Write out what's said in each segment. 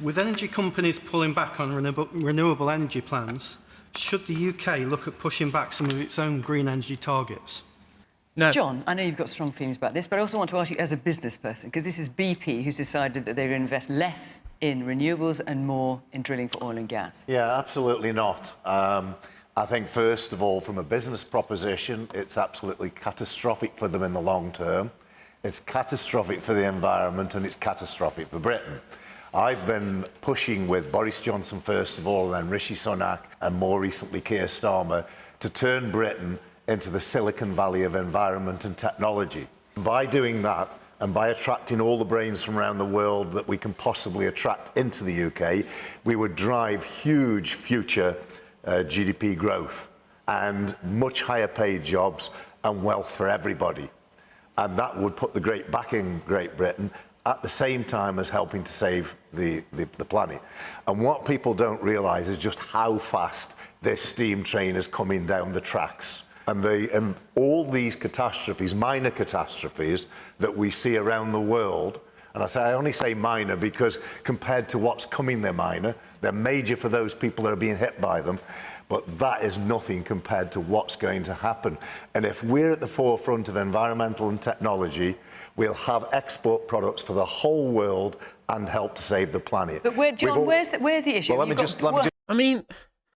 With energy companies pulling back on renewable energy plans, should the UK look at pushing back some of its own green energy targets? No. John, I know you've got strong feelings about this, but I also want to ask you as a business person, because this is BP who's decided that they're going to invest less in renewables and more in drilling for oil and gas. Yeah, absolutely not. I think, first of all, from a business proposition, it's absolutely catastrophic for them in the long term. It's catastrophic for the environment, and it's catastrophic for Britain. I've been pushing with Boris Johnson, first of all, and then Rishi Sunak, and more recently Keir Starmer, to turn Britain into the Silicon Valley of environment and technology. By doing that, and by attracting all the brains from around the world that we can possibly attract into the UK, we would drive huge future GDP growth and much higher paid jobs and wealth for everybody. And that would put the back in Great Britain at the same time as helping to save the planet. And what people don't realise is just how fast this steam train is coming down the tracks. And all these catastrophes, minor catastrophes, that we see around the world, and I only say minor because compared to what's coming, they're minor. They're major for those people that are being hit by them, but that is nothing compared to what's going to happen. And if we're at the forefront of environmental and technology, we'll have export products for the whole world and help to save the planet. But John, where's the issue? Well, let me just... I mean,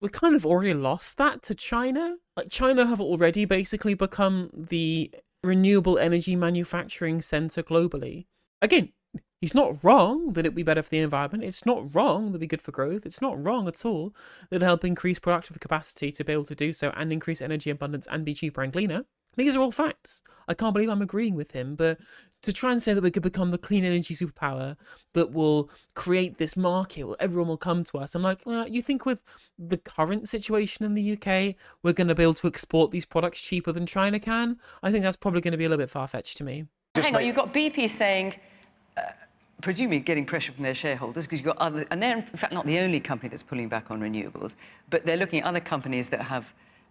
we kind of already lost that to China. Like, China have already basically become the renewable energy manufacturing centre globally. Again, he's not wrong that it'd be better for the environment. It's not wrong that it'd be good for growth. It's not wrong at all that it'd help increase productive capacity to be able to do so and increase energy abundance and be cheaper and cleaner. These are all facts. I can't believe I'm agreeing with him, but to try and say that we could become the clean energy superpower that will create this market where everyone will come to us, I'm like, well, you think with the current situation in the UK, we're going to be able to export these products cheaper than China can? I think that's probably going to be a little bit far-fetched to me. Hang on, you've got BP saying, presumably getting pressure from their shareholders, because you've got other, and they're in fact not the only company that's pulling back on renewables, but they're looking at other companies that have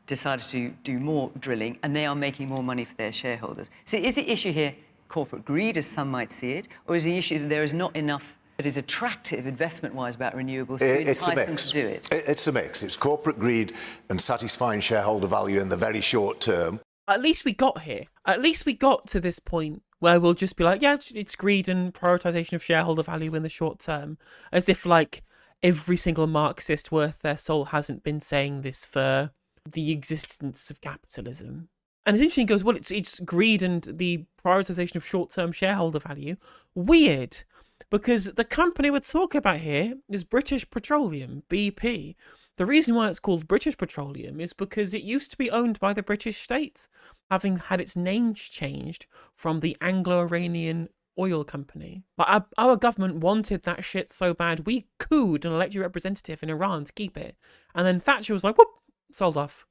decided to do more drilling, and they are making more money for their shareholders. So is the issue here corporate greed, as some might see it, or is the issue that there is not enough that is attractive investment-wise about renewables to entice them to do it? It's a mix. It's corporate greed and satisfying shareholder value in the very short term. At least we got here. At least we got to this point where we'll just be like, yeah, it's greed and prioritisation of shareholder value in the short term. As if, like, every single Marxist worth their soul hasn't been saying this for the existence of capitalism. And it's interesting, he goes, well, it's greed and the prioritisation of short-term shareholder value. Weird, because the company we're talking about here is British Petroleum, BP. The reason why it's called British Petroleum is because it used to be owned by the British state, having had its name changed from the Anglo-Iranian Oil Company. But our government wanted that shit so bad, we cooed an elected representative in Iran to keep it. And then Thatcher was like, whoop, sold off,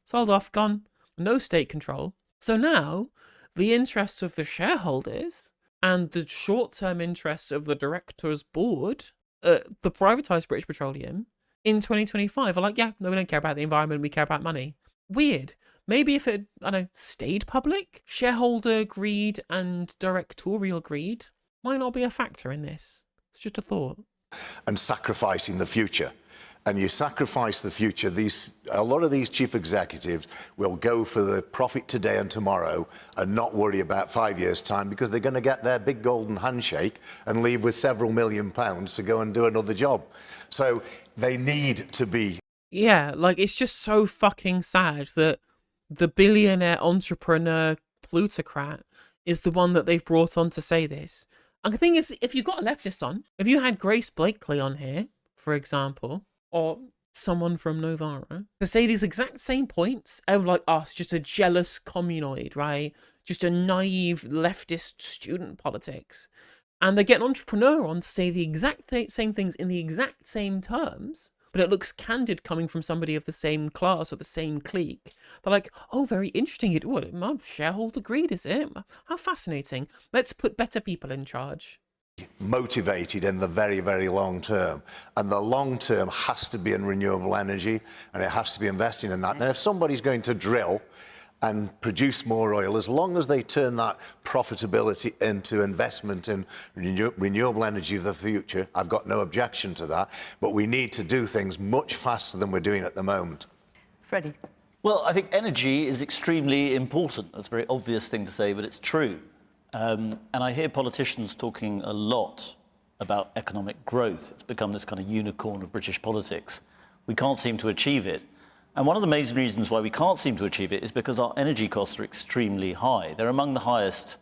gone. No state control. So now, the interests of the shareholders and the short-term interests of the directors' board, the privatised British Petroleum, in 2025 are like, yeah, no, we don't care about the environment, we care about money. Weird. Maybe if it, I don't know, stayed public, shareholder greed and directorial greed might not be a factor in this. It's just a thought. And sacrificing the future. And you sacrifice the future, a lot of these chief executives will go for the profit today and tomorrow and not worry about 5 years' time because they're going to get their big golden handshake and leave with several £1 million to go and do another job. So they need to be... Yeah, like, it's just so fucking sad that the billionaire entrepreneur plutocrat is the one that they've brought on to say this. And the thing is, if you got a leftist on, if you had Grace Blakely on here, for example, or someone from Novara, to say these exact same points, I would like, oh, it's just a jealous communoid, right? Just a naive leftist student politics. And they get an entrepreneur on to say the exact same things in the exact same terms, but it looks candid coming from somebody of the same class or the same clique. They're like, oh, very interesting. Shareholder greed, is it? How fascinating. Let's put better people in charge. Motivated in the very, very long term. And the long term has to be in renewable energy, and it has to be investing in that. Now, if somebody's going to drill and produce more oil, as long as they turn that profitability into investment in renewable energy of the future, I've got no objection to that. But we need to do things much faster than we're doing at the moment. Freddie. Well, I think energy is extremely important. That's a very obvious thing to say, but it's true. And I hear politicians talking a lot about economic growth. It's become this kind of unicorn of British politics. We can't seem to achieve it. And one of the main reasons why we can't seem to achieve it is because our energy costs are extremely high. They're among the highest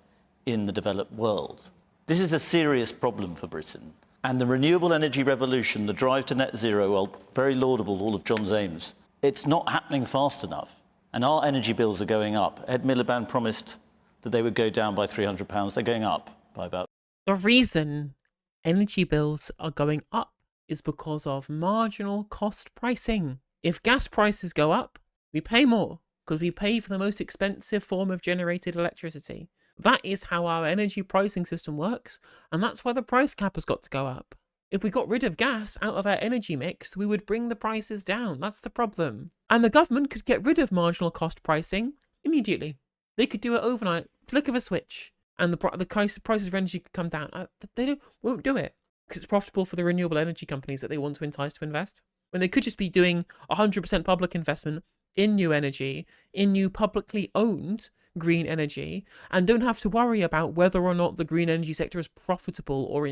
in the developed world. This is a serious problem for Britain. And the renewable energy revolution, the drive to net zero, well, very laudable, all of John's aims, it's not happening fast enough. And our energy bills are going up. Ed Miliband promised that they would go down by £300. They're going up by about... The reason energy bills are going up is because of marginal cost pricing. If gas prices go up, we pay more because we pay for the most expensive form of generated electricity. That is how our energy pricing system works, and that's why the price cap has got to go up. If we got rid of gas out of our energy mix, we would bring the prices down. That's the problem. And the government could get rid of marginal cost pricing immediately. They could do it overnight, flick of a switch, and the prices of energy could come down. Won't do it because it's profitable for the renewable energy companies that they want to entice to invest. When they could just be doing 100% public investment in new energy, in new publicly owned green energy, and don't have to worry about whether or not the green energy sector is profitable or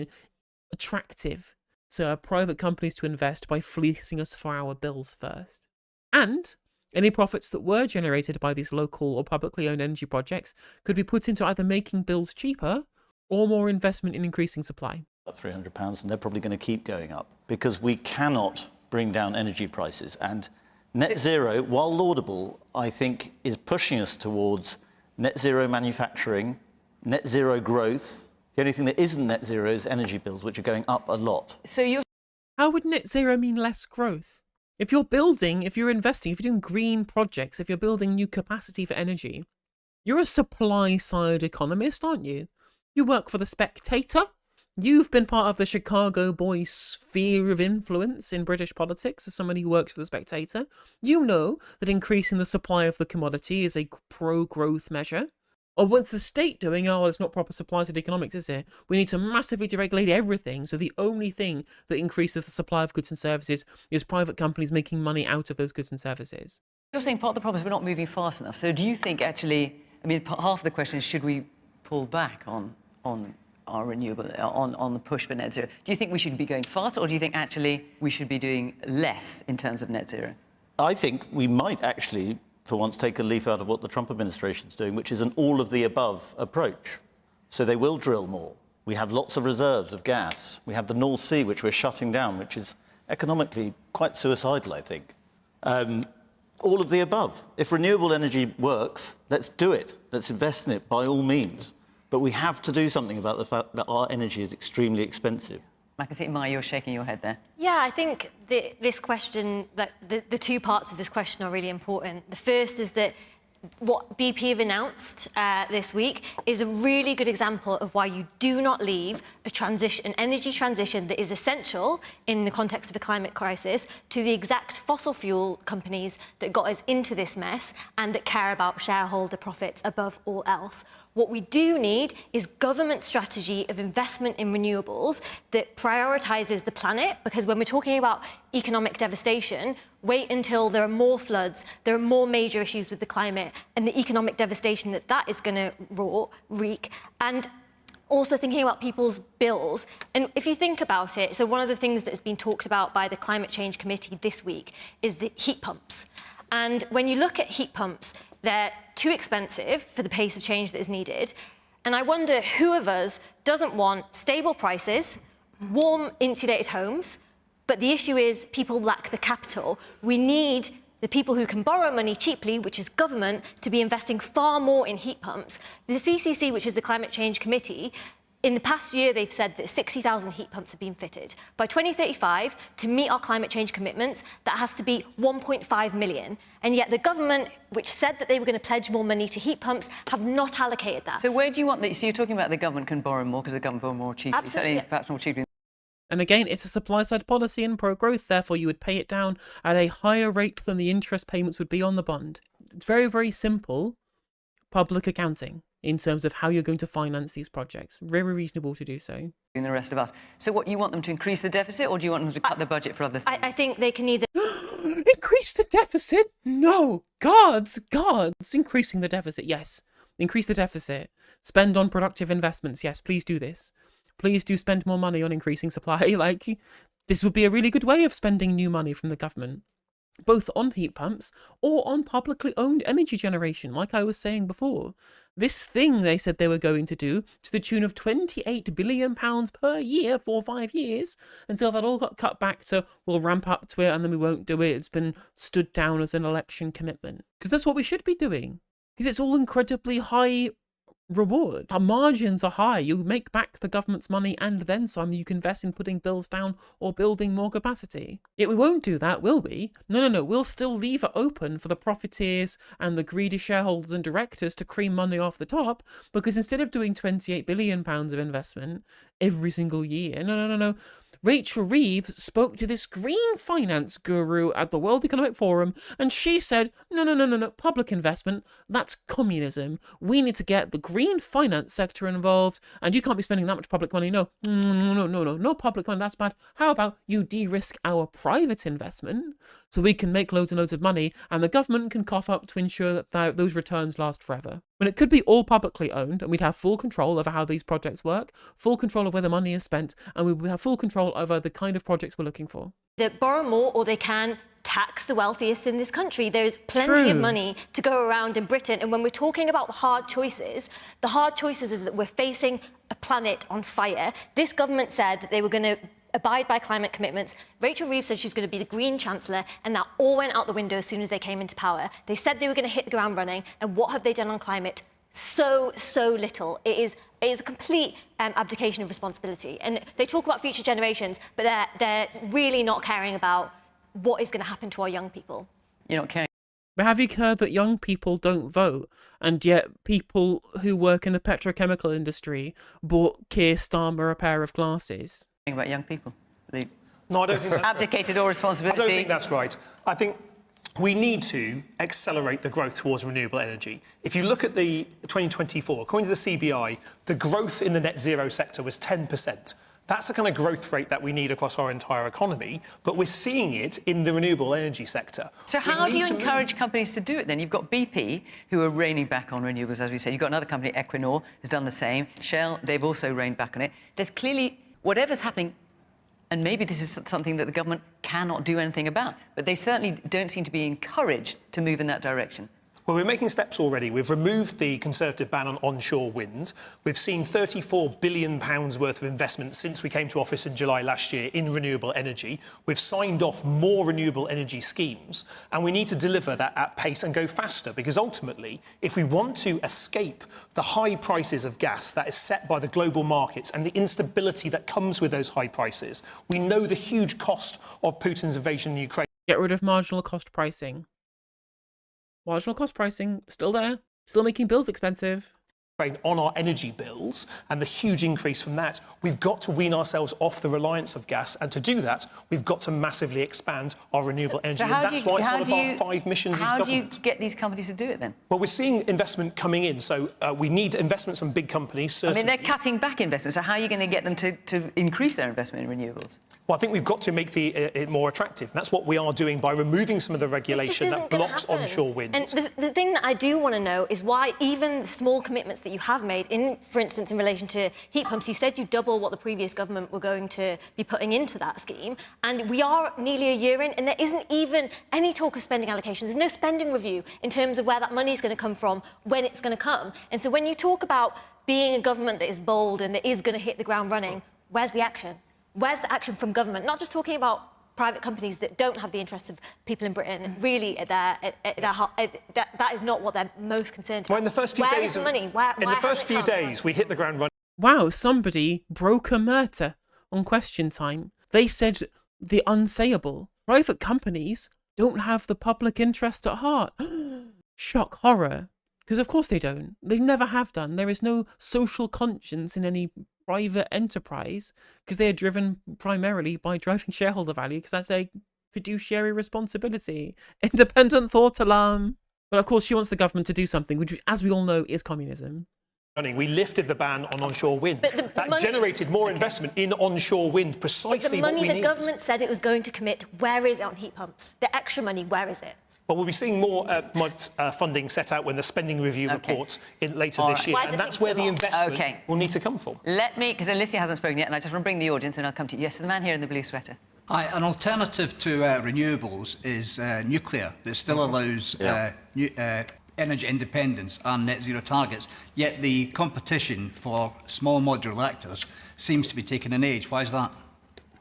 attractive to private companies to invest by fleecing us for our bills first. And any profits that were generated by these local or publicly owned energy projects could be put into either making bills cheaper or more investment in increasing supply. About £300, and they're probably going to keep going up because we cannot bring down energy prices. And net zero, while laudable, I think is pushing us towards net zero manufacturing, net zero growth. The only thing that isn't net zero is energy bills, which are going up a lot. So you're... How would net zero mean less growth? If you're building, if you're investing, if you're doing green projects, if you're building new capacity for energy, you're a supply-side economist, aren't you? You work for The Spectator. You've been part of the Chicago boys' sphere of influence in British politics as somebody who works for The Spectator. You know that increasing the supply of the commodity is a pro-growth measure. Or what's the state doing? Oh, well, it's not proper supply-side economics, is it? We need to massively deregulate everything, so the only thing that increases the supply of goods and services is private companies making money out of those goods and services. You're saying part of the problem is we're not moving fast enough. So do you think actually, I mean, half of the question is should we pull back on our renewable, on the push for net zero? Do you think we should be going faster, or do you think actually we should be doing less in terms of net zero? I think we might actually, for once, take a leaf out of what the Trump administration's doing, which is an all-of-the-above approach. So they will drill more. We have lots of reserves of gas. We have the North Sea, which we're shutting down, which is economically quite suicidal, I think. All of the above. If renewable energy works, let's do it. Let's invest in it by all means. But we have to do something about the fact that our energy is extremely expensive. I can see, Maya, you're shaking your head there. Yeah, I think this question, that the two parts of this question are really important. The first is that what BP have announced this week is a really good example of why you do not leave an energy transition that is essential in the context of a climate crisis to the exact fossil fuel companies that got us into this mess and that care about shareholder profits above all else. What we do need is government strategy of investment in renewables that prioritises the planet, because when we're talking about economic devastation, wait until there are more floods, there are more major issues with the climate and the economic devastation that is going to wreak. And also thinking about people's bills. And if you think about it, so one of the things that has been talked about by the Climate Change Committee this week is the heat pumps. And when you look at heat pumps, they're too expensive for the pace of change that is needed. And I wonder who of us doesn't want stable prices, warm, insulated homes, but the issue is people lack the capital. We need the people who can borrow money cheaply, which is government, to be investing far more in heat pumps. The CCC, which is the Climate Change Committee, in the past year, they've said that 60,000 heat pumps have been fitted. By 2035, to meet our climate change commitments, that has to be 1.5 million. And yet the government, which said that they were going to pledge more money to heat pumps, have not allocated that. So where do you want that? So you're talking about the government can borrow more because the government borrow more cheaply. Absolutely. Certainly, perhaps more cheaply. And again, it's a supply-side policy and pro-growth, therefore you would pay it down at a higher rate than the interest payments would be on the bond. It's very, very simple public accounting in terms of how you're going to finance these projects. Very reasonable to do so. And the rest of us. So what, you want them to increase the deficit, or do you want them to cut the budget for other things? I think they can either Increase the deficit? No. Gods. Increasing the deficit, yes. Increase the deficit. Spend on productive investments, yes. Please do this. Please do spend more money on increasing supply. Like, this would be a really good way of spending new money from the government, both on heat pumps or on publicly owned energy generation, like I was saying before. This thing they said they were going to do to the tune of £28 billion per year for 5 years, until that all got cut back to, we'll ramp up to it and then we won't do it. It's been stood down as an election commitment. Because that's what we should be doing. Because it's all incredibly high reward. Our margins are high. You make back the government's money and then some. You can invest in putting bills down or building more capacity. Yet we won't do that, will we? No. We'll still leave it open for the profiteers and the greedy shareholders and directors to cream money off the top, because instead of doing £28 billion of investment every single year, no. Rachel Reeves spoke to this green finance guru at the World Economic Forum, and she said, no, public investment, that's communism. We need to get the green finance sector involved, and you can't be spending that much public money. No, public money, that's bad. How about you de-risk our private investment so we can make loads and loads of money, and the government can cough up to ensure that those returns last forever? When it could be all publicly owned, and we'd have full control over how these projects work, full control of where the money is spent, and we would have full control over the kind of projects we're looking for. They borrow more, or they can tax the wealthiest in this country. There's plenty of money to go around in Britain. And when we're talking about the hard choices is that we're facing a planet on fire. This government said that they were going to abide by climate commitments. Rachel Reeves said she was going to be the Green Chancellor, and that all went out the window as soon as they came into power. They said they were going to hit the ground running, and what have they done on climate? So little. It is a complete abdication of responsibility. And they talk about future generations, but they're really not caring about what is going to happen to our young people. You're not caring. But have you heard that young people don't vote, and yet people who work in the petrochemical industry bought Keir Starmer a pair of glasses? About young people. They No, I don't think that's abdicated all I responsibility. don't think that's right. I think we need to accelerate the growth towards renewable energy. If you look at the 2024, according to the CBI, the growth in the net zero sector was 10%. That's the kind of growth rate that we need across our entire economy, but we're seeing it in the renewable energy sector. So how do you encourage companies to do it then? You've got BP, who are reining back on renewables, as we said. You've got another company, Equinor, has done the same. Shell, they've also reined back on it. There's clearly, whatever's happening, and maybe this is something that the government cannot do anything about, but they certainly don't seem to be encouraged to move in that direction. Well, we're making steps already. We've removed the Conservative ban on onshore wind. We've seen £34 billion worth of investment since we came to office in July last year in renewable energy. We've signed off more renewable energy schemes, and we need to deliver that at pace and go faster, because ultimately, if we want to escape the high prices of gas that is set by the global markets and the instability that comes with those high prices, we know the huge cost of Putin's invasion in Ukraine. Get rid of marginal cost pricing. Marginal cost pricing, still there, still making bills expensive. On our energy bills and the huge increase from that, we've got to wean ourselves off the reliance of gas, and to do that, we've got to massively expand our renewable energy, and that's why it's one of our 5 missions as government. How do you get these companies to do it then? Well, we're seeing investment coming in, so we need investments from big companies, certainly. I mean, they're cutting back investment, so how are you going to get them to increase their investment in renewables? Well, I think we've got to make it more attractive. And that's what we are doing by removing some of the regulation that blocks onshore wind. And the thing that I do want to know is why even the small commitments that you have made, for instance, in relation to heat pumps, you said you double what the previous government were going to be putting into that scheme. And we are nearly a year in, and there isn't even any talk of spending allocation. There's no spending review in terms of where that money is going to come from, when it's going to come. And so when you talk about being a government that is bold and that is going to hit the ground running, where's the action? Where's the action from government? Not just talking about private companies that don't have the interests of people in Britain. Really, that is not what they're most concerned about. Well, in the first few Where days, is the money? Where in the first few days, we hit the ground running. Wow, somebody broke a murder on Question Time. They said the unsayable. Private companies don't have the public interest at heart. Shock, horror. Because of course they don't. They never have done. There is no social conscience in any private enterprise, because they are driven primarily by driving shareholder value, because that's their fiduciary responsibility. Independent thought alarm. But of course, she wants the government to do something, which, as we all know, is communism. We lifted the ban on onshore wind. But that money, generated more investment in onshore wind, precisely what we need. The money the government said it was going to commit, where is it on heat pumps? The extra money, where is it? Well, we'll be seeing more funding set out when the spending review reports later this year, and that's where the investment will need to come from. Let me, because Alicia hasn't spoken yet, and I just want to bring the audience, and I'll come to you. Yes, the man here in the blue sweater. Hi, an alternative to renewables is nuclear that still allows energy independence and net zero targets, yet the competition for small modular reactors seems to be taking an age. Why is that?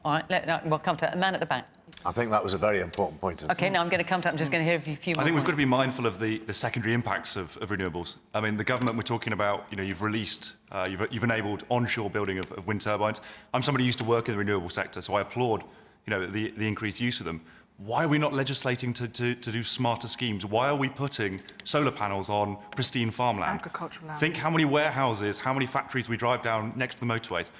All right, we'll come to a man at the back. I think that was a very important point. OK, now I'm going to come to... I'm just going to hear a few more I think we've got to points. be mindful of the secondary impacts of renewables. I mean, the government we're talking about, you know, you've released, you've enabled onshore building of wind turbines. I'm somebody who used to work in the renewable sector, so I applaud, you know, the increased use of them. Why are we not legislating to do smarter schemes? Why are we putting solar panels on pristine farmland? Agricultural land. Think how many warehouses, how many factories we drive down next to the motorways.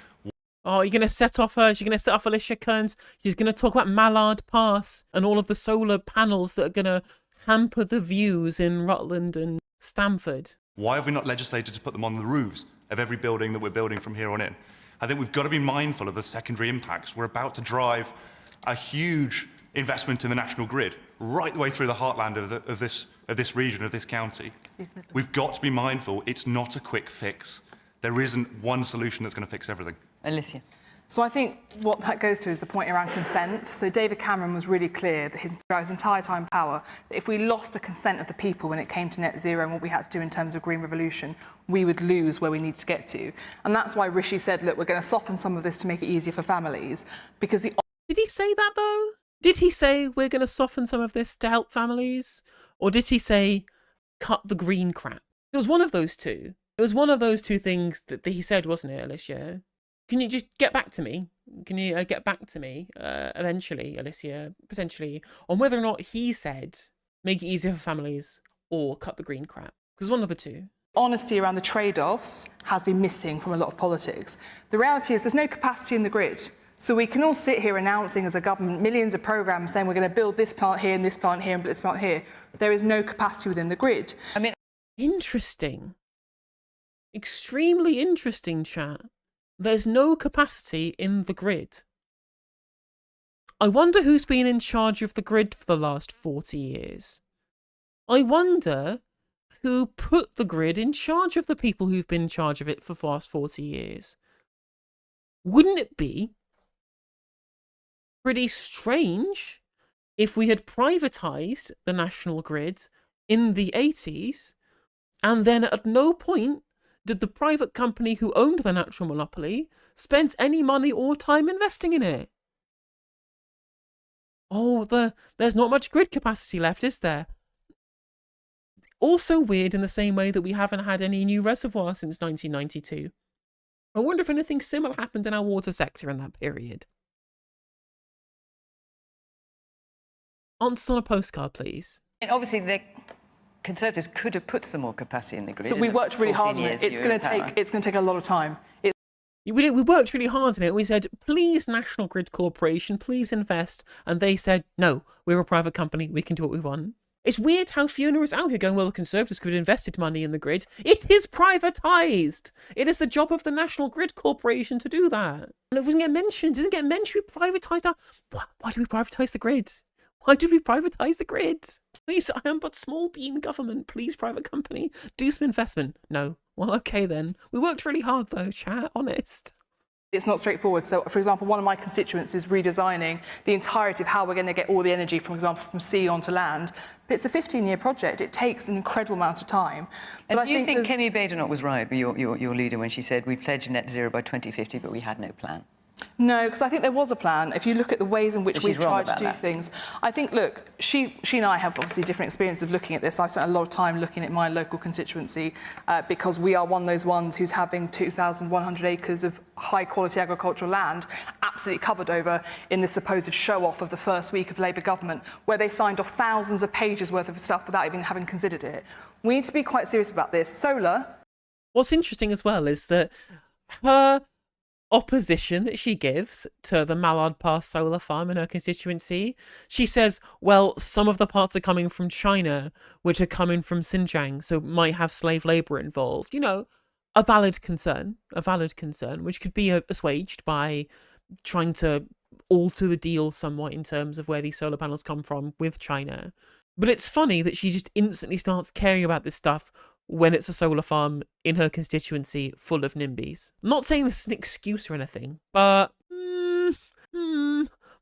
Oh, you're going to set off her. She's going to set off Alicia Kearns. She's going to talk about Mallard Pass and all of the solar panels that are going to hamper the views in Rutland and Stamford. Why have we not legislated to put them on the roofs of every building that we're building from here on in? I think we've got to be mindful of the secondary impacts. We're about to drive a huge investment in the national grid right the way through the heartland of this region, of this county. We've got to be mindful. It's not a quick fix. There isn't one solution that's going to fix everything. Alicia. So I think what that goes to is the point around consent. So David Cameron was really clear that throughout his entire time in power, that if we lost the consent of the people when it came to net zero and what we had to do in terms of green revolution, we would lose where we need to get to. And that's why Rishi said, look, we're going to soften some of this to make it easier for families. Because the... Did he say that, though? Did he say we're going to soften some of this to help families? Or did he say cut the green crap? It was one of those two. It was one of those two things that he said, wasn't it, Alicia? Can you just get back to me? Can you get back to me eventually, Alicia, potentially, on whether or not he said make it easier for families or cut the green crap? Because one of the two. Honesty around the trade-offs has been missing from a lot of politics. The reality is there's no capacity in the grid. So we can all sit here announcing as a government millions of programmes saying we're going to build this plant here and this plant here and this plant here. There is no capacity within the grid. I mean... Interesting. Extremely interesting, chat. There's no capacity in the grid. I wonder who's been in charge of the grid for the last 40 years. I wonder who put the grid in charge of the people who've been in charge of it for the last 40 years. Wouldn't it be pretty strange if we had privatised the national grid in the 80s and then at no point did the private company who owned the natural monopoly spend any money or time investing in it? Oh, there's not much grid capacity left, is there? Also weird in the same way that we haven't had any new reservoirs since 1992. I wonder if anything similar happened in our water sector in that period. Answers on a postcard, please. And obviously, the Conservatives could have put some more capacity in the grid. So we worked really hard on it. It's going to take a lot of time. We worked really hard on it. We said, please, National Grid Corporation, please invest. And they said, no, we're a private company. We can do what we want. It's weird how Fiona is out here going, well, the Conservatives could have invested money in the grid. It is privatised. It is the job of the National Grid Corporation to do that. And it doesn't get mentioned. It doesn't get mentioned. We privatised that. Why did we privatise the grid? Why did we privatise the grid? Please, I am but small bean government. Please, private company, do some investment. No. Well, okay then. We worked really hard though, chat, honest. It's not straightforward. So, for example, one of my constituents is redesigning the entirety of how we're going to get all the energy, for example, from sea onto land. But it's a 15-year project. It takes an incredible amount of time. And but do you think Kemi Badenoch was right, your leader, when she said we pledged net zero by 2050, but we had no plan? No, because I think there was a plan. If you look at the ways in which we've tried to do things, I think, look, she and I have obviously different experiences of looking at this. I've spent a lot of time looking at my local constituency because we are one of those ones who's having 2,100 acres of high-quality agricultural land absolutely covered over in the supposed show-off of the first week of Labour government, where they signed off thousands of pages worth of stuff without even having considered it. We need to be quite serious about this. Solar... What's interesting as well is that her opposition that she gives to the Mallard Pass solar farm in her constituency. She says, well, some of the parts are coming from China, which are coming from Xinjiang, so might have slave labour involved. You know, a valid concern, which could be assuaged by trying to alter the deal somewhat in terms of where these solar panels come from with China. But it's funny that she just instantly starts caring about this stuff when it's a solar farm in her constituency full of NIMBYs. I'm not saying this is an excuse or anything, but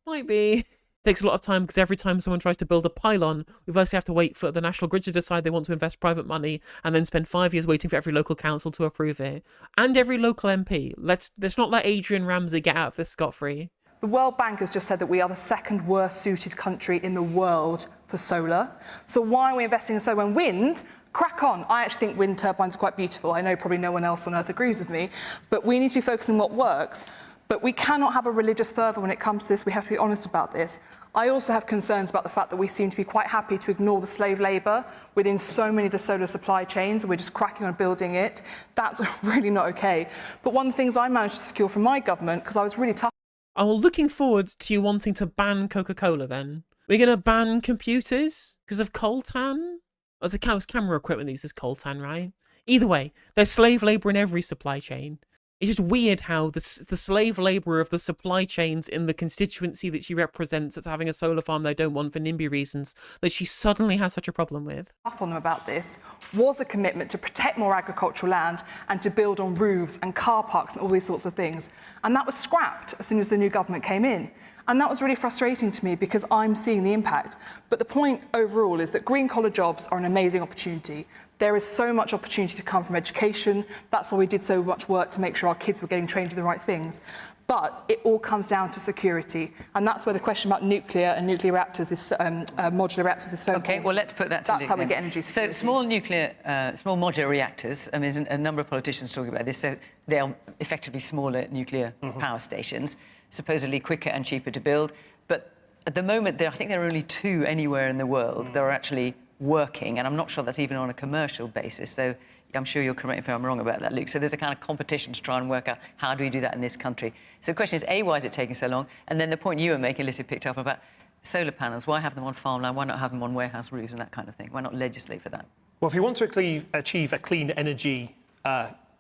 might be. Takes a lot of time because every time someone tries to build a pylon, we first have to wait for the National Grid to decide they want to invest private money and then spend 5 years waiting for every local council to approve it. And every local MP. Let's not let Adrian Ramsey get out of this scot-free. The World Bank has just said that we are the second worst suited country in the world for solar. So why are we investing in solar and wind? Crack on. I actually think wind turbines are quite beautiful. I know probably no one else on earth agrees with me, but we need to be focusing on what works. But we cannot have a religious fervour when it comes to this. We have to be honest about this. I also have concerns about the fact that we seem to be quite happy to ignore the slave labour within so many of the solar supply chains, and we're just cracking on building it. That's really not okay. But one of the things I managed to secure from my government, because I was really tough. Oh, well, looking forward to you wanting to ban Coca-Cola then. We're going to ban computers because of coltan? As a camera equipment that uses coltan, right? Either way, there's slave labour in every supply chain. It's just weird how the slave labour of the supply chains in the constituency that she represents that's having a solar farm they don't want for NIMBY reasons, that she suddenly has such a problem with. On them about this was a commitment to protect more agricultural land and to build on roofs and car parks and all these sorts of things. And that was scrapped as soon as the new government came in. And that was really frustrating to me because I'm seeing the impact. But the point overall is that green-collar jobs are an amazing opportunity. There is so much opportunity to come from education. That's why we did so much work to make sure our kids were getting trained to the right things. But it all comes down to security. And that's where the question about nuclear and nuclear reactors is, modular reactors is so important. Okay, well, let's put that to That's how we get energy security. So small modular reactors, I mean, there's a number of politicians talking about this, so they are effectively smaller nuclear power stations, supposedly quicker and cheaper to build. But at the moment, I think there are only 2 anywhere in the world that are actually working, and I'm not sure that's even on a commercial basis. So I'm sure you'll correct me if I'm wrong about that, Luke. So there's a kind of competition to try and work out how do we do that in this country. So the question is, A, why is it taking so long? And then the point you were making, Lizzie picked up about solar panels. Why have them on farmland? Why not have them on warehouse roofs and that kind of thing? Why not legislate for that? Well, if you want to achieve a clean energy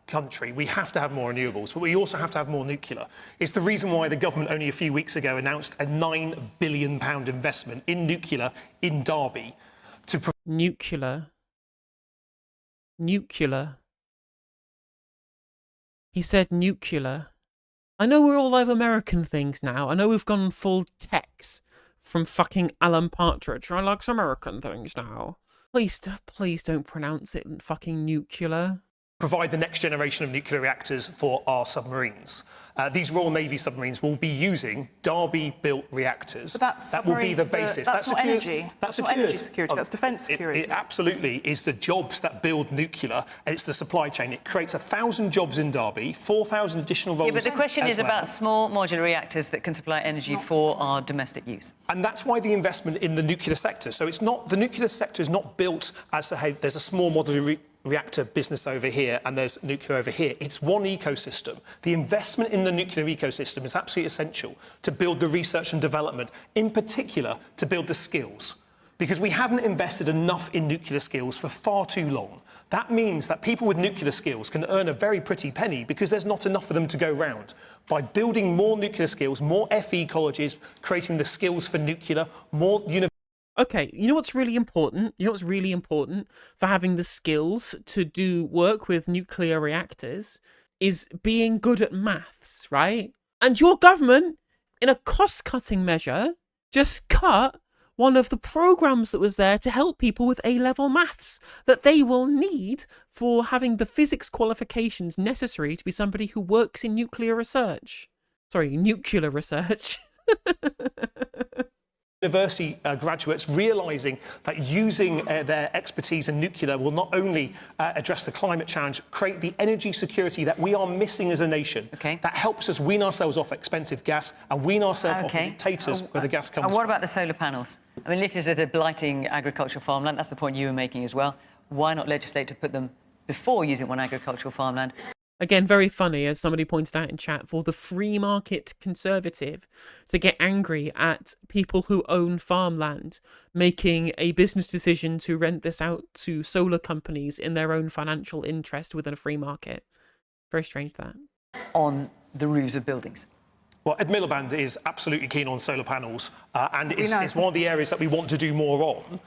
country, we have to have more renewables, but we also have to have more nuclear. It's the reason why the government only a few weeks ago announced a £9 billion investment in nuclear in Derby to Nuclear. He said nuclear. I know we're all over American things now. I know we've gone full Tex from fucking Alan Partridge. I like American things now. Please don't pronounce it fucking nuclear. Provide the next generation of nuclear reactors for our submarines. These Royal Navy submarines will be using Derby-built reactors. But that's that will be the basis. That's not energy. That's not energy security. That's defence security. It absolutely is the jobs that build nuclear, and it's the supply chain. It creates 1,000 jobs in Derby, 4,000 additional roles. Yeah, but the question is about small modular reactors that can supply energy for our domestic use. And that's why the investment in the nuclear sector. So it's not, the nuclear sector is not built as to, hey, there's a small modular reactor business over here and there's nuclear over here. It's one ecosystem. The investment in the nuclear ecosystem is absolutely essential to build the research and development, in particular to build the skills. Because we haven't invested enough in nuclear skills for far too long. That means that people with nuclear skills can earn a very pretty penny because there's not enough for them to go round. By building more nuclear skills, more FE colleges, creating the skills for nuclear, more universities. Okay, you know what's really important? You know what's really important for having the skills to do work with nuclear reactors is being good at maths, right? And your government, in a cost-cutting measure, just cut one of the programs that was there to help people with A-level maths that they will need for having the physics qualifications necessary to be somebody who works in nuclear research. Sorry, nuclear research. University graduates realising that using their expertise in nuclear will not only address the climate challenge, create the energy security that we are missing as a nation. Okay. That helps us wean ourselves off expensive gas and wean ourselves off the dictators where the gas comes from. And what about the solar panels? I mean, this is a blighting agricultural farmland. That's the point you were making as well. Why not legislate to put them before using one agricultural farmland? Again, very funny, as somebody pointed out in chat, for the free market conservative to get angry at people who own farmland making a business decision to rent this out to solar companies in their own financial interest within a free market. Very strange, that. On the roofs of buildings. Well, Ed Miliband is absolutely keen on solar panels, and it's one of the areas that we want to do more on.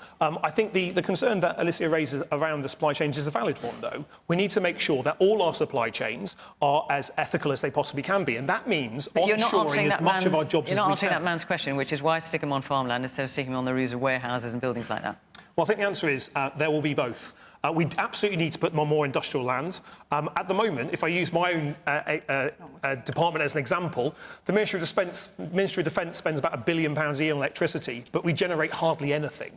I think the concern that Alicia raises around the supply chains is a valid one, though. We need to make sure that all our supply chains are as ethical as they possibly can be, and that means onshoring as much of our jobs as we can. You're not answering that man's question, which is why stick them on farmland instead of sticking them on the roofs of warehouses and buildings like that? Well, I think the answer is there will be both. We absolutely need to put more industrial land. At the moment, if I use my own department as an example, the Ministry of Defence spends about £1 billion a year on electricity, but we generate hardly anything.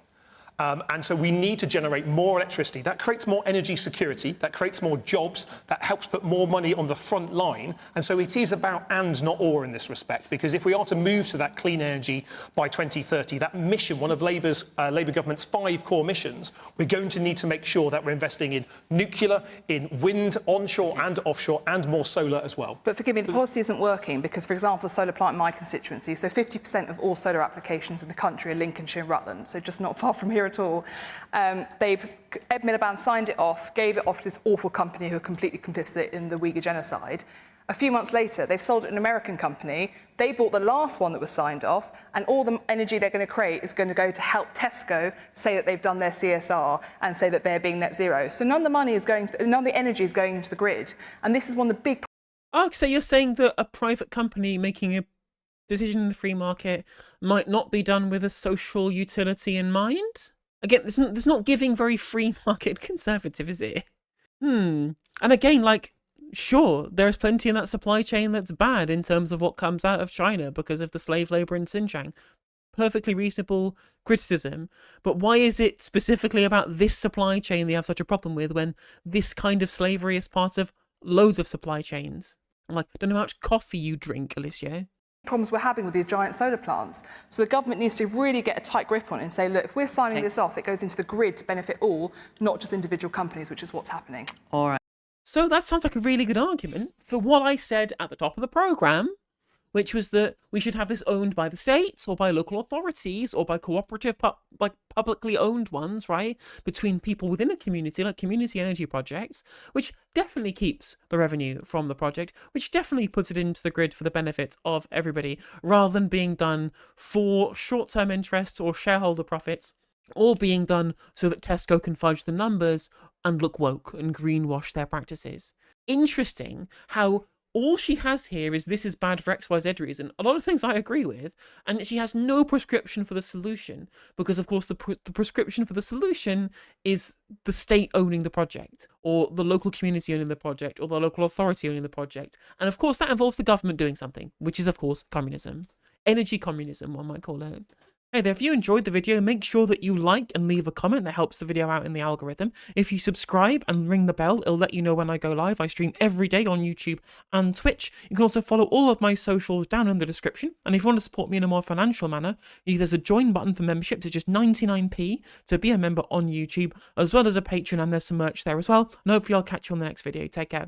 And so we need to generate more electricity. That creates more energy security, that creates more jobs, that helps put more money on the front line. And so it is about and, not or, in this respect, because if we are to move to that clean energy by 2030, that mission, one of Labour government's 5 core missions, we're going to need to make sure that we're investing in nuclear, in wind, onshore and offshore, and more solar as well. But forgive me, the policy isn't working because, for example, the solar plant in my constituency, so 50% of all solar applications in the country are Lincolnshire and Rutland, so just not far from here at all. Ed Miliband signed it off, gave it off to this awful company who are completely complicit in the Uyghur genocide. A few months later, they've sold it to an American company. They bought the last one that was signed off, and all the energy they're going to create is going to go to help Tesco say that they've done their CSR and say that they're being net zero. So none of the money is going to, none of the energy is going into the grid. And this is one of the big... Oh, so you're saying that a private company making a decision in the free market might not be done with a social utility in mind? Again, there's not giving very free market conservative, is it? And again, like, sure, there's plenty in that supply chain that's bad in terms of what comes out of China because of the slave labour in Xinjiang. Perfectly reasonable criticism. But why is it specifically about this supply chain they have such a problem with when this kind of slavery is part of loads of supply chains? Like, I don't know how much coffee you drink, Alicia. Problems we're having with these giant solar plants. So the government needs to really get a tight grip on it and say, look, if we're signing this off, it goes into the grid to benefit all, not just individual companies, which is what's happening. All right. So that sounds like a really good argument for what I said at the top of the programme, which was that we should have this owned by the states or by local authorities or by cooperative, like publicly owned ones, right? Between people within a community, like community energy projects, which definitely keeps the revenue from the project, which definitely puts it into the grid for the benefit of everybody, rather than being done for short-term interests or shareholder profits, or being done so that Tesco can fudge the numbers and look woke and greenwash their practices. Interesting how all she has here is this is bad for XYZ reason. A lot of things I agree with, and she has no prescription for the solution, because of course the prescription for the solution is the state owning the project, or the local community owning the project, or the local authority owning the project. And of course that involves the government doing something, which is of course communism. Energy communism, one might call it. Hey there, if you enjoyed the video, make sure that you like and leave a comment. That helps the video out in the algorithm. If you subscribe and ring the bell, it'll let you know when I go live. I stream every day on YouTube and Twitch. You can also follow all of my socials down in the description. And if you want to support me in a more financial manner, there's a join button for memberships. It's just 99p to be a member on YouTube, as well as a Patreon, and there's some merch there as well. And hopefully I'll catch you on the next video. Take care.